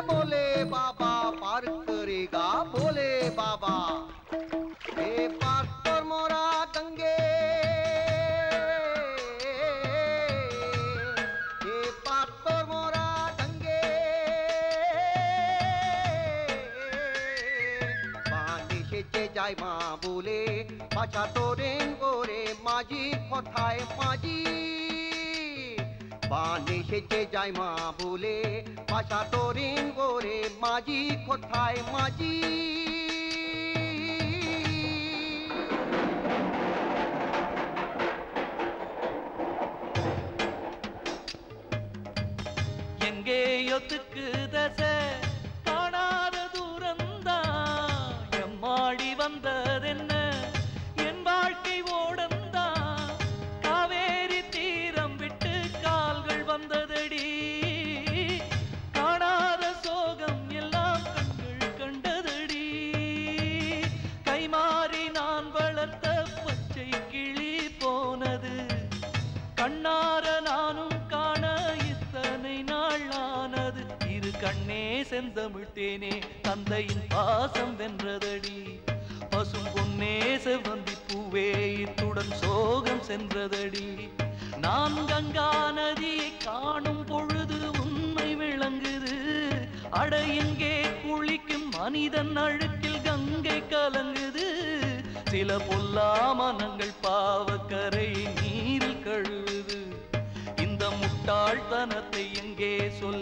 बोले बाबा पार करेगा बोले बाबा ए पार पर मोरा गंगे ए पार पर मोरा गंगे पानी से जाय मा बोले पाछा तोरेन गोरे माजी कोथाय माजी पानी से जाय मा बोले पाछा तोरिन गोरे माजी कोथाय माजी எங்கேயோ திக்கு தசை காணாத தூரந்தா எம்மாடி வந்ததென்ன என் வாழ்க்கை ஓடந்தா காவேரி தீரம் விட்டு கால்கள் வந்ததடி காணாத சோகம் எல்லாம் கண்கள் கண்டதடி கைமாறி நான் வளர்த்த பச்சை கிளி போனது கண்ணார நானும் காண இத்தனை நாள் ஆனது இரு கண்ணே செந்தமிழ்த்தேனே தந்தையின் பாசம் வென்றதடி பசும் பொன்னே செவ்வந்தி பூவே இத்துடன் சோகம் சென்றதடி நான் கங்கா நதியை காணும் பொழுது உண்மை விளங்குது அட எங்கே குளிக்கும் மனிதன் அழுக்கில் கங்கை கலங்குது சில பொல்லா மனங்கள் பாவக்கரை நீரில் கழுவுது இந்த முட்டாள்தனத்தை எங்கே சொல்